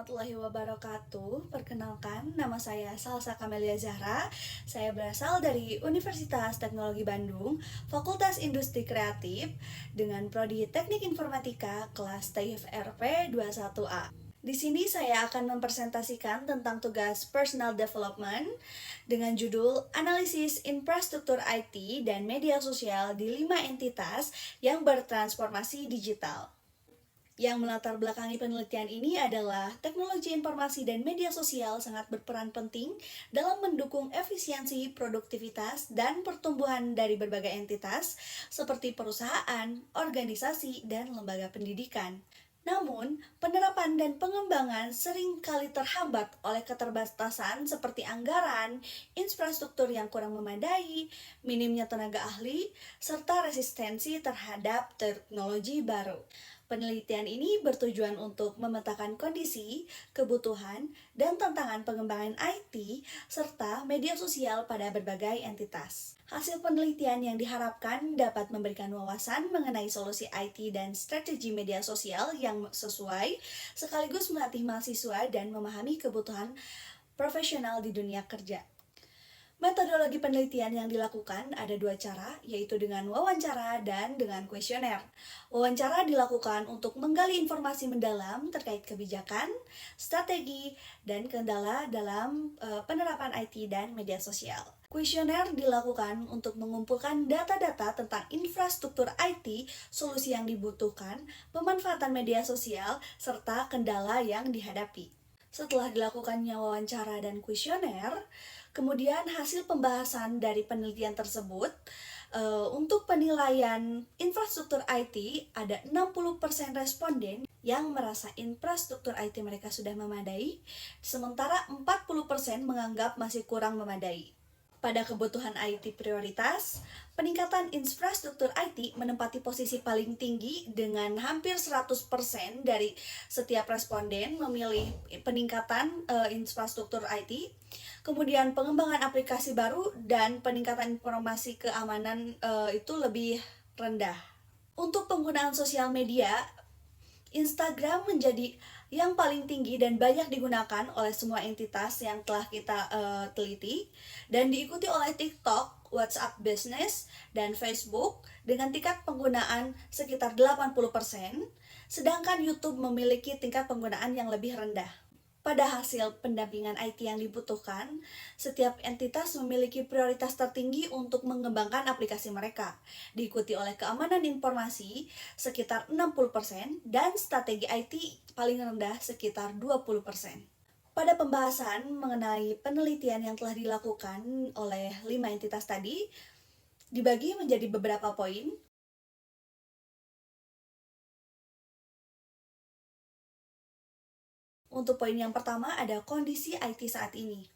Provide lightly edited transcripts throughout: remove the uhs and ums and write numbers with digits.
warahmatullahi wabarakatuh. Perkenalkan, nama saya Salsa Kamelia Zahra. Saya berasal dari Universitas Teknologi Bandung, Fakultas Industri Kreatif, dengan Prodi Teknik Informatika kelas TIF RP 21A. Di sini saya akan mempresentasikan tentang tugas Personal Development dengan judul Analisis Infrastruktur IT dan Media Sosial di 5 entitas yang bertransformasi digital. Yang melatar belakangi penelitian ini adalah teknologi informasi dan media sosial sangat berperan penting dalam mendukung efisiensi, produktivitas, dan pertumbuhan dari berbagai entitas seperti perusahaan, organisasi, dan lembaga pendidikan. Namun, penerapan dan pengembangan sering kali terhambat oleh keterbatasan seperti anggaran, infrastruktur yang kurang memadai, minimnya tenaga ahli, serta resistensi terhadap teknologi baru. Penelitian ini bertujuan untuk memetakan kondisi, kebutuhan, dan tantangan pengembangan IT serta media sosial pada berbagai entitas. Hasil penelitian yang diharapkan dapat memberikan wawasan mengenai solusi IT dan strategi media sosial yang sesuai, sekaligus melatih mahasiswa dan memahami kebutuhan profesional di dunia kerja. Metodologi penelitian yang dilakukan ada dua cara, yaitu dengan wawancara dan dengan kuesioner. Wawancara dilakukan untuk menggali informasi mendalam terkait kebijakan, strategi, dan kendala dalam penerapan IT dan media sosial. Kuesioner dilakukan untuk mengumpulkan data-data tentang infrastruktur IT, solusi yang dibutuhkan, pemanfaatan media sosial, serta kendala yang dihadapi. Setelah dilakukannya wawancara dan kuesioner, kemudian hasil pembahasan dari penelitian tersebut, untuk penilaian infrastruktur IT, ada 60% responden yang merasa infrastruktur IT mereka sudah memadai, sementara 40% menganggap masih kurang memadai. Pada kebutuhan IT prioritas, peningkatan infrastruktur IT menempati posisi paling tinggi dengan hampir 100% dari setiap responden memilih peningkatan infrastruktur IT. Kemudian pengembangan aplikasi baru dan peningkatan informasi keamanan itu lebih rendah. Untuk penggunaan sosial media, Instagram menjadi yang paling tinggi dan banyak digunakan oleh semua entitas yang telah kita teliti, dan diikuti oleh TikTok, WhatsApp Business, dan Facebook dengan tingkat penggunaan sekitar 80%, sedangkan YouTube memiliki tingkat penggunaan yang lebih rendah. Pada hasil pendampingan IT yang dibutuhkan, setiap entitas memiliki prioritas tertinggi untuk mengembangkan aplikasi mereka, diikuti oleh keamanan informasi sekitar 60% dan strategi IT paling rendah sekitar 20%. Pada pembahasan mengenai penelitian yang telah dilakukan oleh 5 entitas tadi, dibagi menjadi beberapa poin. Untuk poin yang pertama ada kondisi IT saat ini.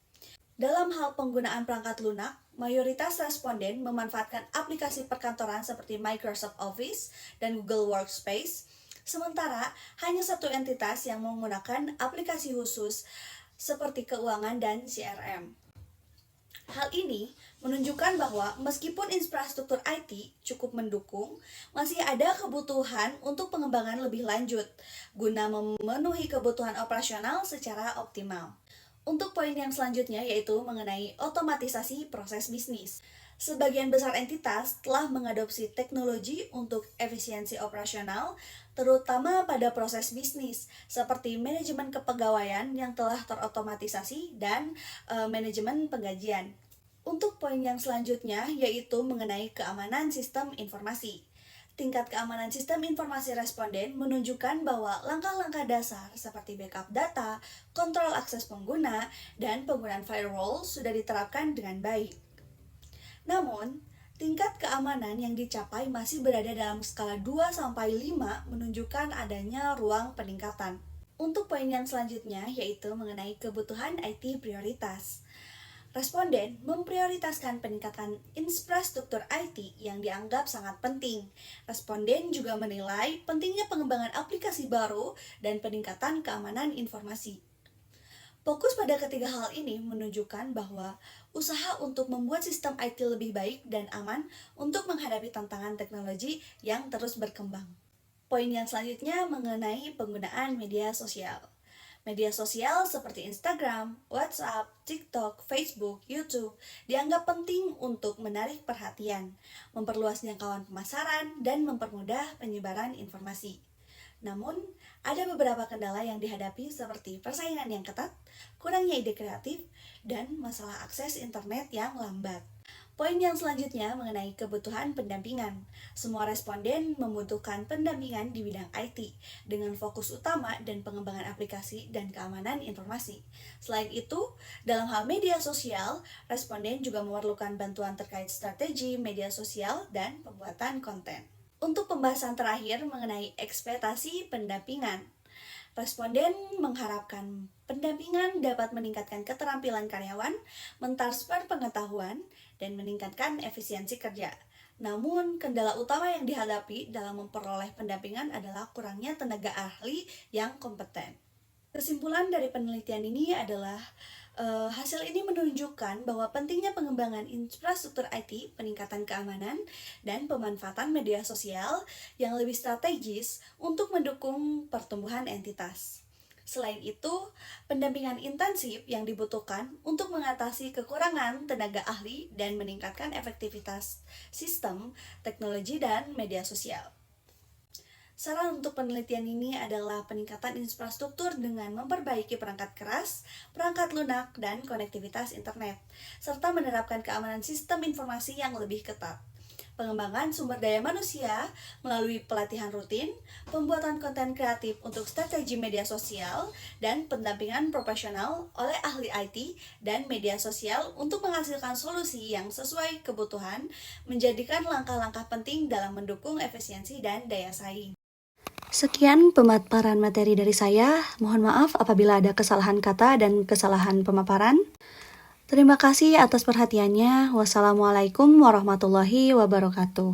Dalam hal penggunaan perangkat lunak, mayoritas responden memanfaatkan aplikasi perkantoran seperti Microsoft Office dan Google Workspace, sementara hanya satu entitas yang menggunakan aplikasi khusus seperti keuangan dan CRM. Hal ini menunjukkan bahwa meskipun infrastruktur IT cukup mendukung, masih ada kebutuhan untuk pengembangan lebih lanjut guna memenuhi kebutuhan operasional secara optimal. Untuk poin yang selanjutnya yaitu mengenai otomatisasi proses bisnis. Sebagian besar entitas telah mengadopsi teknologi untuk efisiensi operasional, terutama pada proses bisnis, seperti manajemen kepegawaian yang telah terotomatisasi dan manajemen penggajian. Untuk poin yang selanjutnya yaitu mengenai keamanan sistem informasi. Tingkat keamanan sistem informasi responden menunjukkan bahwa langkah-langkah dasar seperti backup data, kontrol akses pengguna, dan penggunaan firewall sudah diterapkan dengan baik. Namun, tingkat keamanan yang dicapai masih berada dalam skala 2-5 menunjukkan adanya ruang peningkatan. Untuk poin yang selanjutnya yaitu mengenai kebutuhan IT prioritas. Responden memprioritaskan peningkatan infrastruktur IT yang dianggap sangat penting. Responden juga menilai pentingnya pengembangan aplikasi baru dan peningkatan keamanan informasi. Fokus pada ketiga hal ini menunjukkan bahwa usaha untuk membuat sistem IT lebih baik dan aman untuk menghadapi tantangan teknologi yang terus berkembang. Poin yang selanjutnya mengenai penggunaan media sosial. Media sosial seperti Instagram, WhatsApp, TikTok, Facebook, YouTube dianggap penting untuk menarik perhatian, memperluas jangkauan pemasaran, dan mempermudah penyebaran informasi. Namun, ada beberapa kendala yang dihadapi seperti persaingan yang ketat, kurangnya ide kreatif, dan masalah akses internet yang lambat. Poin yang selanjutnya mengenai kebutuhan pendampingan. Semua responden membutuhkan pendampingan di bidang IT dengan fokus utama dan pengembangan aplikasi dan keamanan informasi. Selain itu, dalam hal media sosial, responden juga memerlukan bantuan terkait strategi media sosial dan pembuatan konten. Untuk pembahasan terakhir mengenai ekspektasi pendampingan, responden mengharapkan pendampingan dapat meningkatkan keterampilan karyawan, mentransfer pengetahuan, dan meningkatkan efisiensi kerja. Namun, kendala utama yang dihadapi dalam memperoleh pendampingan adalah kurangnya tenaga ahli yang kompeten. Kesimpulan dari penelitian ini adalah hasil ini menunjukkan bahwa pentingnya pengembangan infrastruktur IT, peningkatan keamanan, dan pemanfaatan media sosial yang lebih strategis untuk mendukung pertumbuhan entitas. Selain itu, pendampingan intensif yang dibutuhkan untuk mengatasi kekurangan tenaga ahli dan meningkatkan efektivitas sistem, teknologi, dan media sosial. Saran untuk penelitian ini adalah peningkatan infrastruktur dengan memperbaiki perangkat keras, perangkat lunak, dan konektivitas internet, serta menerapkan keamanan sistem informasi yang lebih ketat. Pengembangan sumber daya manusia melalui pelatihan rutin, pembuatan konten kreatif untuk strategi media sosial, dan pendampingan profesional oleh ahli IT dan media sosial untuk menghasilkan solusi yang sesuai kebutuhan menjadikan langkah-langkah penting dalam mendukung efisiensi dan daya saing. Sekian pemaparan materi dari saya. Mohon maaf apabila ada kesalahan kata dan kesalahan pemaparan. Terima kasih atas perhatiannya. Wassalamualaikum warahmatullahi wabarakatuh.